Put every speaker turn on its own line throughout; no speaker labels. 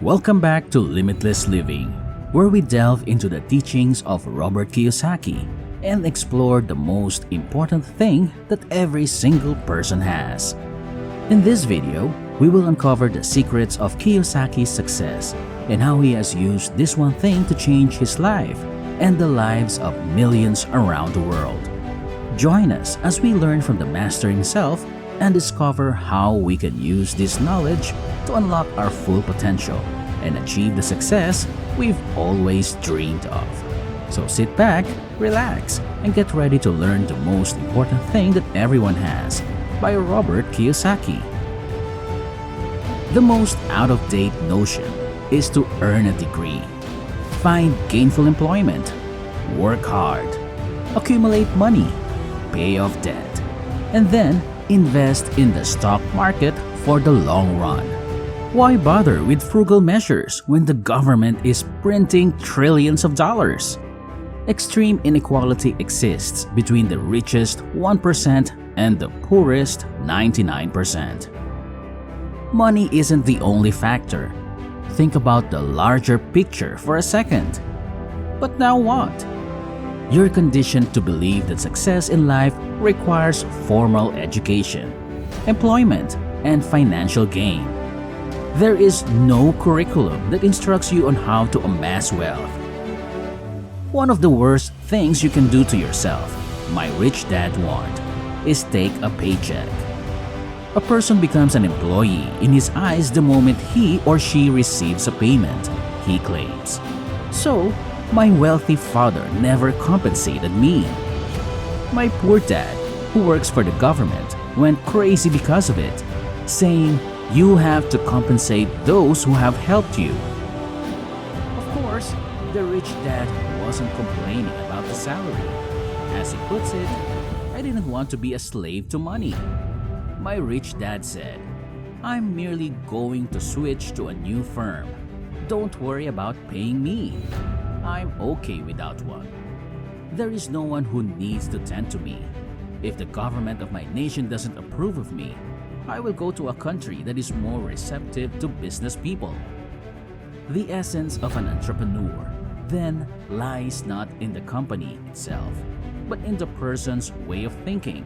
Welcome back to Limitless Living, where we delve into the teachings of Robert Kiyosaki and explore the most important thing that every single person has. In this video, we will uncover the secrets of Kiyosaki's success and how he has used this one thing to change his life and the lives of millions around the world. Join us as we learn from the master himself and discover how we can use this knowledge to unlock our full potential and achieve the success we've always dreamed of. So sit back, relax, and get ready to learn the most important thing that everyone has by Robert Kiyosaki. The most out-of-date notion is to earn a degree, find gainful employment, work hard, accumulate money, pay off debt, and then invest in the stock market for the long run. Why bother with frugal measures when the government is printing trillions of dollars? Extreme inequality exists between the richest 1% and the poorest 99%. Money isn't the only factor. Think about the larger picture for a second. But now what? You're conditioned to believe that success in life requires formal education, employment, and financial gain. There is no curriculum that instructs you on how to amass wealth. One of the worst things you can do to yourself, my rich dad warned, is take a paycheck. A person becomes an employee in his eyes the moment he or she receives a payment, he claims. So, my wealthy father never compensated me. My poor dad, who works for the government, went crazy because of it, saying, "You have to compensate those who have helped you." Of course, the rich dad wasn't complaining about the salary. As he puts it, "I didn't want to be a slave to money." My rich dad said, "I'm merely going to switch to a new firm. Don't worry about paying me. I'm okay without one. There is no one who needs to tend to me. If the government of my nation doesn't approve of me, I will go to a country that is more receptive to business people." The essence of an entrepreneur, then, lies not in the company itself, but in the person's way of thinking,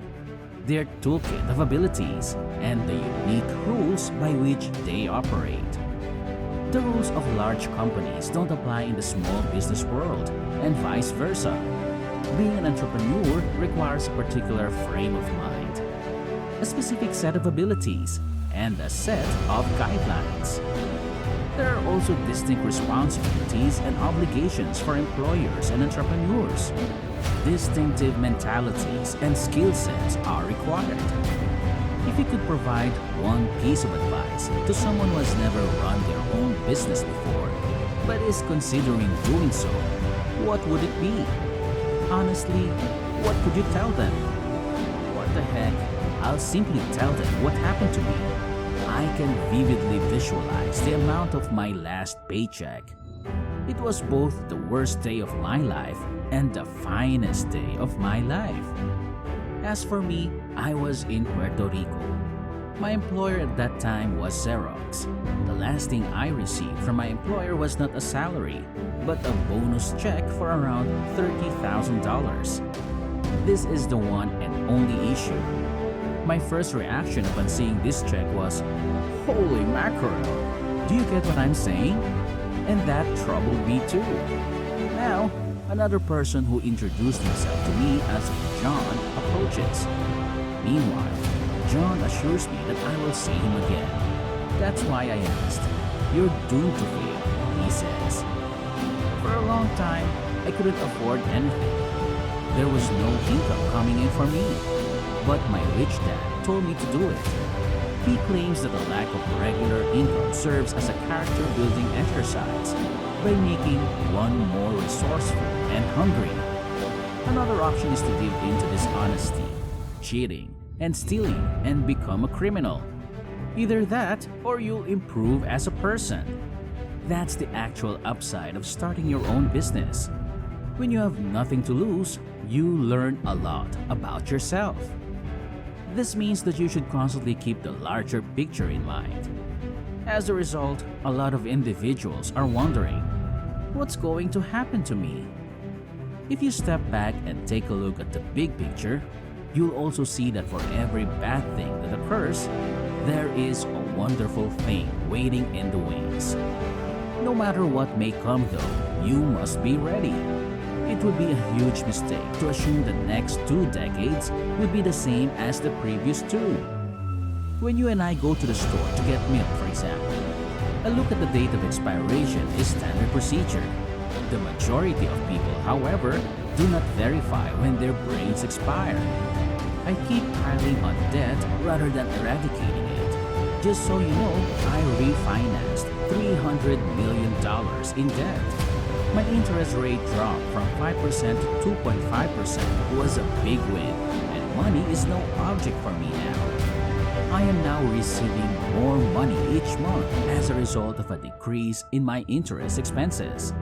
their toolkit of abilities, and the unique rules by which they operate. The rules of large companies don't apply in the small business world, and vice versa. Being an entrepreneur requires a particular frame of mind, a specific set of abilities, and a set of guidelines. There are also distinct responsibilities and obligations for employers and entrepreneurs. Distinctive mentalities and skill sets are required. If you could provide one piece of advice to someone who has never run their own business before, but is considering doing so, what would it be? Honestly, what could you tell them? What the heck? I'll simply tell them what happened to me. I can vividly visualize the amount of my last paycheck. It was both the worst day of my life and the finest day of my life. As for me, I was in Puerto Rico. My employer at that time was Xerox. The last thing I received from my employer was not a salary, but a bonus check for around $30,000. This is the one and only issue. My first reaction upon seeing this check was, "Holy mackerel! Do you get what I'm saying?" And that troubled me too. Now, another person who introduced himself to me as John approaches. Meanwhile, John assures me that I will see him again. That's why I asked. "You're doomed to fail," he says. For a long time, I couldn't afford anything. There was no income coming in for me. But my rich dad told me to do it. He claims that a lack of regular income serves as a character-building exercise by making one more resourceful and hungry. Another option is to give in to dishonesty, cheating, and stealing and become a criminal. Either that or you'll improve as a person. That's the actual upside of starting your own business. When you have nothing to lose, you learn a lot about yourself. This means that you should constantly keep the larger picture in mind. As a result, a lot of individuals are wondering, what's going to happen to me? If you step back and take a look at the big picture, you'll also see that for every bad thing that occurs, there is a wonderful thing waiting in the wings. No matter what may come though, you must be ready. It would be a huge mistake to assume the next 2 decades would be the same as the previous 2. When you and I go to the store to get milk, for example, a look at the date of expiration is standard procedure. The majority of people, however, do not verify when their brains expire. I keep piling on debt rather than eradicating it. Just so you know, I refinanced $300 million in debt. My interest rate dropped from 5% to 2.5% was a big win, and money is no object for me now. I am now receiving more money each month as a result of a decrease in my interest expenses.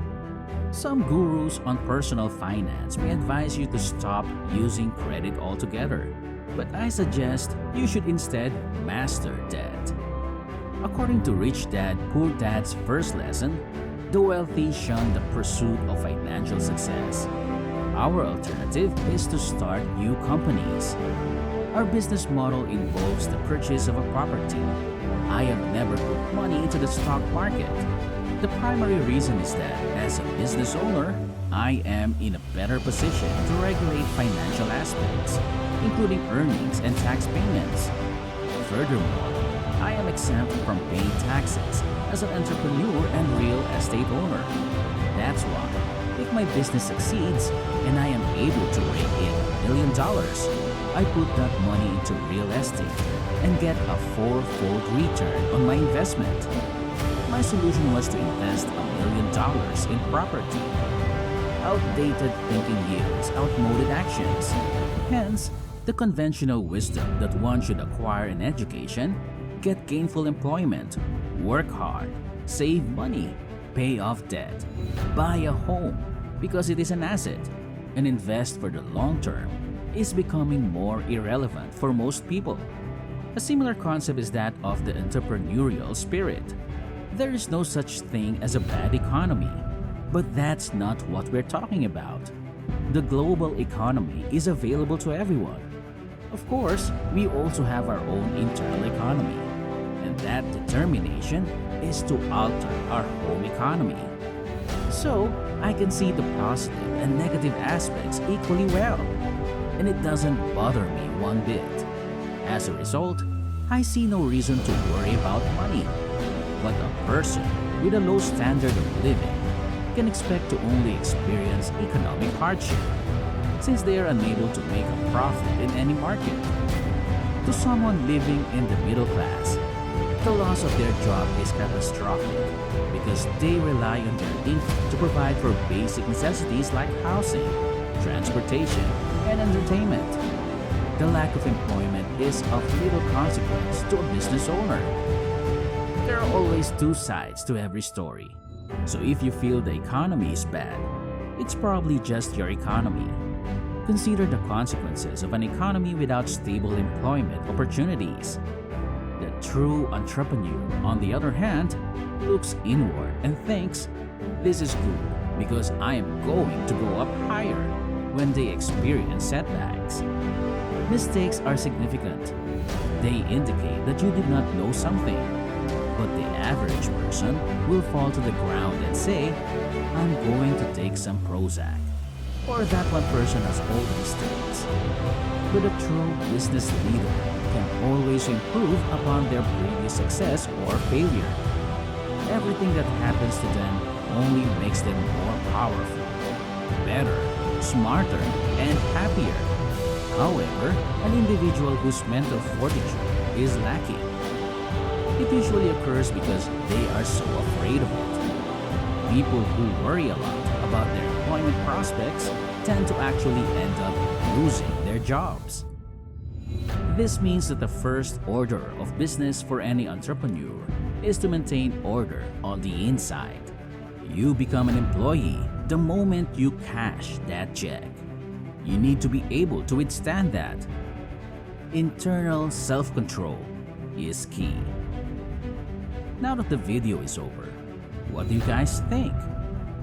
Some gurus on personal finance may advise you to stop using credit altogether, but I suggest you should instead master debt. According to Rich Dad, Poor Dad's first lesson, the wealthy shun the pursuit of financial success. Our alternative is to start new companies. Our business model involves the purchase of a property. I have never put money into the stock market. The primary reason is that, as a business owner, I am in a better position to regulate financial aspects, including earnings and tax payments. Furthermore, I am exempt from paying taxes as an entrepreneur and real estate owner. That's why, if my business succeeds and I am able to rake in $1 million, I put that money into real estate and get a 4-fold return on my investment. My solution was to invest $1 million in property. Outdated thinking yields outmoded actions. Hence, the conventional wisdom that one should acquire an education, get gainful employment, work hard, save money, pay off debt, buy a home because it is an asset, and invest for the long term is becoming more irrelevant for most people. A similar concept is that of the entrepreneurial spirit. There is no such thing as a bad economy, but that's not what we're talking about. The global economy is available to everyone. Of course, we also have our own internal economy, and that determination is to alter our home economy. So, I can see the positive and negative aspects equally well, and it doesn't bother me one bit. As a result, I see no reason to worry about money. But a person with a low standard of living can expect to only experience economic hardship, since they are unable to make a profit in any market. To someone living in the middle class, the loss of their job is catastrophic because they rely on their income to provide for basic necessities like housing, transportation, and entertainment. The lack of employment is of little consequence to a business owner. There are always 2 sides to every story. So if you feel the economy is bad, it's probably just your economy. Consider the consequences of an economy without stable employment opportunities. The true entrepreneur, on the other hand, looks inward and thinks, this is good because I am going to go up higher when they experience setbacks. Mistakes are significant. They indicate that you did not know something. But the average person will fall to the ground and say, I'm going to take some Prozac. Or that one person has all the mistakes. But a true business leader can always improve upon their previous success or failure. Everything that happens to them only makes them more powerful, better, smarter, and happier. However, an individual whose mental fortitude is lacking, it usually occurs because they are so afraid of it. People who worry a lot about their employment prospects tend to actually end up losing their jobs. This means that the first order of business for any entrepreneur is to maintain order on the inside. You become an employee the moment you cash that check. You need to be able to withstand that. Internal self-control is key. Now that the video is over, what do you guys think?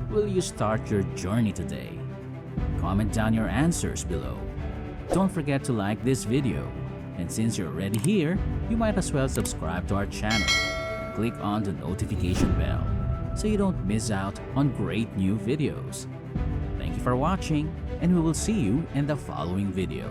Will you start your journey today? Comment down your answers below. Don't forget to like this video. And since you're already here, you might as well subscribe to our channel and click on the notification bell so you don't miss out on great new videos. Thank you for watching, and we will see you in the following video.